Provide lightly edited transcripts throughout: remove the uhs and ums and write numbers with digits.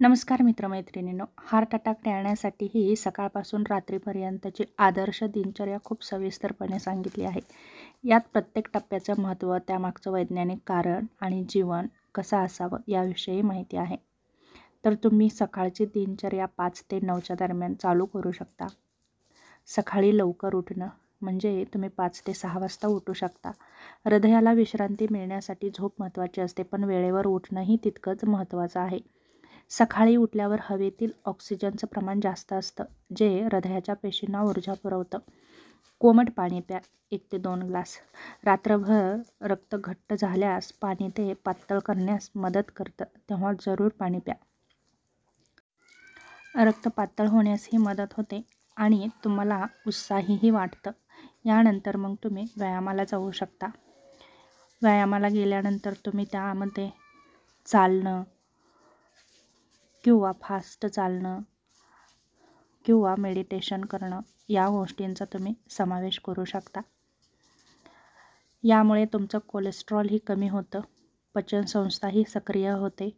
नमस्कार मित्रमैत्रिणींनो, heart attack टाळण्यासाठीही सकाळपासून रात्रीपर्यंतची आदर्श दिनचर्या खूप सविस्तरपणे सांगितली आहे. यात प्रत्येक टप्प्याचं महत्त्व, त्यामागचं वैज्ञानिक कारण आणि जीवन कसं असावं याविषयी माहिती आहे. तर तुम्ही सकाळची दिनचर्या 5 ते 9च्या दरम्यान चालू करू शकता. सकाळी लवकर उठणं म्हणजे तुम्ही 5 ते 6 वाजता उठू शकता. हृदयाला विश्रांती मिळण्यासाठी झोप महत्त्वाची असते, पण वेळेवर उठणंही तितकंच महत्त्वाचं आहे. सकाळी उठल्यावर हवेतील ऑक्सिजनचं प्रमाण जास्त असतं, जे हृदयाच्या पेशींना ऊर्जा पुरवतं. कोमट पाणी प्या, 1 ते 2 ग्लास. रात्रभर रक्त घट्ट झाल्यास पाणी ते पातळ करण्यास मदत करतं, तेव्हा जरूर पाणी प्या. रक्त पातळ होण्यासही मदत होते आणि तुम्हाला उत्साहीही वाटतं. यानंतर मग तुम्ही व्यायामाला जाऊ शकता. व्यायामाला गेल्यानंतर तुम्ही त्यामध्ये चालणं किंवा फास्ट चालणं किंवा मेडिटेशन करणं या गोष्टींचा तुम्ही समावेश करू शकता. यामुळे तुमचं कोलेस्ट्रॉलही कमी होतं, पचनसंस्थाही सक्रिय होते.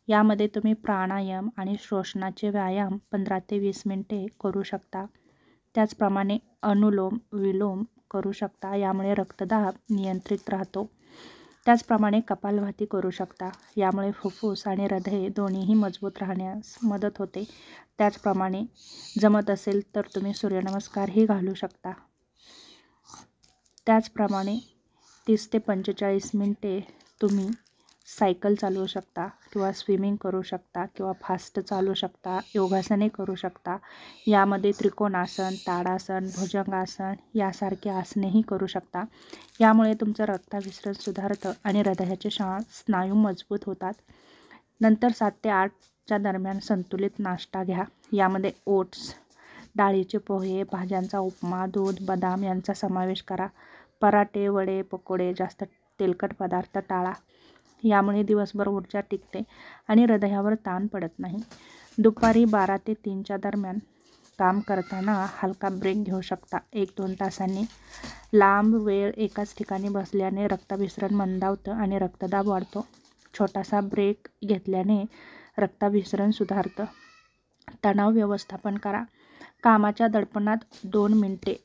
यामध्ये तुम्ही प्राणायाम आणि श्वसनाचे व्यायाम 15 ते 20 मिनिटे करू शकता. त्याचप्रमाणे अनुलोम विलोम करू शकता. यामुळे रक्तदाब नियंत्रित राहतो. त्याचप्रमाणे कपालभाती करू शकता. यामुळे फुफ्फुस आणि हृदय दोन्हीही मजबूत राहण्यास मदत होते. त्याचप्रमाणे जमत असेल तर तुम्ही सूर्यनमस्कारही घालू शकता. त्याचप्रमाणे 30 ते 45 मिनिटे तुम्ही सायकल चालवू शकता किंवा स्विमिंग करू शकता किंवा फास्ट चालू शकता, योगासने करू शकता. यामध्ये त्रिकोणासन, ताडासन, भुजंगासन यासारखे आसनेही करू शकता. यामुळे तुमचं रक्ताभिसरण सुधारतं आणि हृदयाचे स्नायू मजबूत होतात. नंतर 7 ते 8च्या दरम्यान संतुलित नाश्ता घ्या. यामध्ये ओट्स, डाळीचे पोहे, भाज्यांचा उपमा, दूध, बदाम यांचा समावेश करा. पराठे, वडे, पकोडे, जास्त तेलकट पदार्थ टाळा. यामुळे दिवसभर ऊर्जा टिकते आणि हृदयावर ताण पडत नाही. दुपारी 12 ते 3च्या दरम्यान काम करताना हलका ब्रेक घेऊ शकता. 1-2 तासांनी. लांब वेळ एकाच ठिकाणी बसल्याने रक्ताभिसरण मंदावतं आणि रक्तदाब वाढतो. छोटासा ब्रेक घेतल्याने रक्ताभिसरण सुधारतं. तणाव व्यवस्थापन करा. कामाच्या दडपणात 2 मिनिटे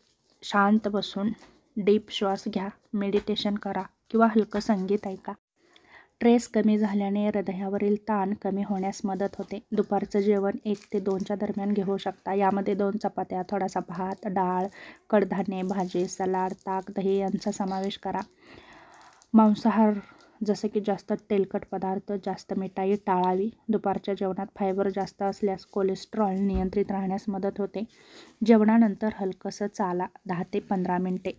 शांत बसून डीप श्वास घ्या, मेडिटेशन करा किंवा हलकं संगीत ऐका. स्ट्रेस कमी झाल्याने हृदयावरील ताण कमी होण्यास मदत होते. दुपारचं जेवण 1 ते 2च्या दरम्यान घेऊ शकता. यामध्ये 2 चपात्या, थोडासा भात, डाळ, कडधान्ये, भाजी, सलाड, ताक, दही यांचा समावेश करा. मांसाहार जसे की जास्त तेलकट पदार्थ, जास्त मिठाई टाळावी. दुपारच्या जेवणात फायबर जास्त असल्यास कोलेस्ट्रॉल नियंत्रित राहण्यास मदत होते. जेवणानंतर हलकंसं चाला 10 ते 15 मिनिटे.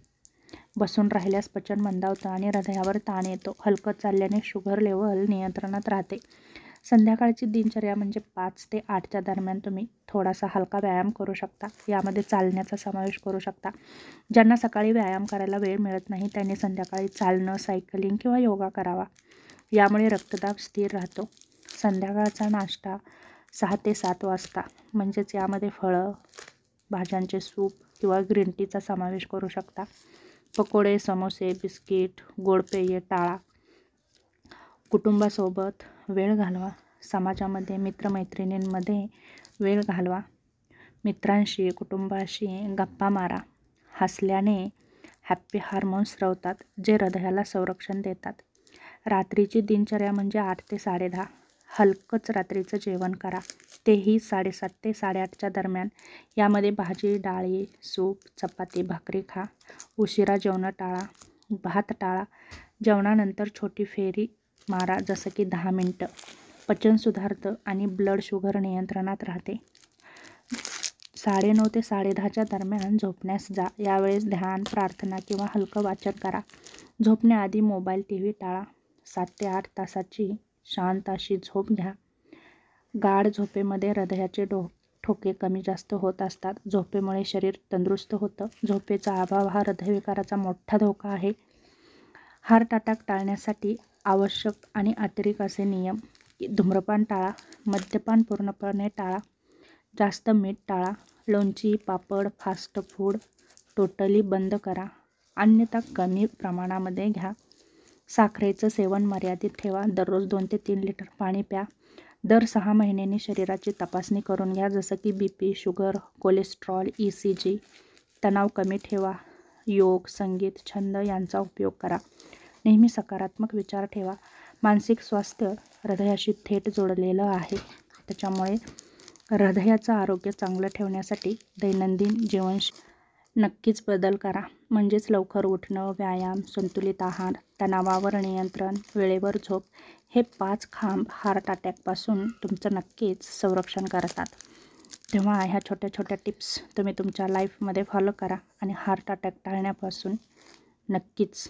बसून राहिल्यास पचन मंदावतं आणि हृदयावर ताण येतो. हलकं चालल्याने शुगर लेवल नियंत्रणात राहते. संध्याकाळची दिनचर्या म्हणजे 5 ते 8च्या दरम्यान तुम्ही थोडासा हलका व्यायाम करू शकता. यामध्ये चालण्याचा समावेश करू शकता. ज्यांना सकाळी व्यायाम करायला वेळ मिळत नाही त्यांनी संध्याकाळी चालणं, सायकलिंग किंवा योगा करावा. यामुळे रक्तदाब स्थिर राहतो. संध्याकाळचा नाश्ता 6 ते 7 वाजता म्हणजेच यामध्ये फळं, भाज्यांचे सूप किंवा ग्रीन टीचा समावेश करू शकता. पकोडे, समोसे, बिस्किट, गोड पेये टाळा. कुटुंबासोबत वेळ घालवा. समाजामध्ये, मित्रमैत्रिणींमध्ये वेळ घालवा. मित्रांशी, कुटुंबाशी गप्पा मारा. हसल्याने हॅपी हार्मोन्स स्रवतात, जे हृदयाला संरक्षण देतात. रात्रीची दिनचर्या म्हणजे 8 ते 10:30. हलकंच रात्रीचं जेवण करा, तेही 7:30 ते 8:30च्या दरम्यान. यामध्ये भाजी, डाळी, सूप, चपाती, भाकरी खा. उशिरा जेवणं टाळा. भात टाळा. जेवणानंतर छोटी फेरी मारा, जसं की 10 मिनिटं. पचन सुधारतं आणि ब्लड शुगर नियंत्रणात राहते. 9:30 ते 10:30च्या दरम्यान झोपण्यास जा. यावेळेस ध्यान, प्रार्थना किंवा हलकं वाचन करा. झोपण्याआधी मोबाईल, TV टाळा. 7 ते 8 तासाची शांत अशी झोप घ्या. गाढ झोपेमध्ये हृदयाचे ठोके कमी जास्त होत असतात. झोपेमुळे शरीर तंदुरुस्त होतं. झोपेचा अभाव हा हृदयविकाराचा मोठा धोका आहे. हार्ट अटॅक टाळण्यासाठी आवश्यक आणि अतिरिक्त असे नियम: धूम्रपान टाळा. मद्यपान पूर्णपणे टाळा. जास्त मीठ टाळा. लोणची, पापड, फास्ट फूड टोटली बंद करा. अन्यथा कमी प्रमाणामध्ये घ्या. साखरेचं सेवन मर्यादित ठेवा. दररोज 2 ते 3 लिटर पाणी प्या. दर 6 महिन्यांनी शरीराची तपासणी करून घ्या, जसं की BP, शुगर, कोलेस्ट्रॉल, ECG. तणाव कमी ठेवा. योग, संगीत, छंद यांचा उपयोग करा. नेहमी सकारात्मक विचार ठेवा. मानसिक स्वास्थ्य हृदयाशी थेट जोडलेलं आहे. त्याच्यामुळे हृदयाचं आरोग्य चांगलं ठेवण्यासाठी दैनंदिन जीवनशैली नक्कीच बदल करा. म्हणजेच लवकर उठणं, व्यायाम, संतुलित आहार, तणावावर नियंत्रण, वेळेवर झोप हे 5 खांब हार्ट अटॅकपासून तुमचं नक्कीच संरक्षण करतात. तेव्हा ह्या छोट्या छोट्या टिप्स तुम्ही तुमच्या लाईफमध्ये फॉलो करा आणि हार्ट अटॅक टाळण्यापासून नक्कीच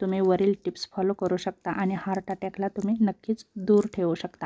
तुम्ही वरील टिप्स फॉलो करू शकता आणि हार्ट अटॅकला तुम्ही नक्कीच दूर ठेवू शकता.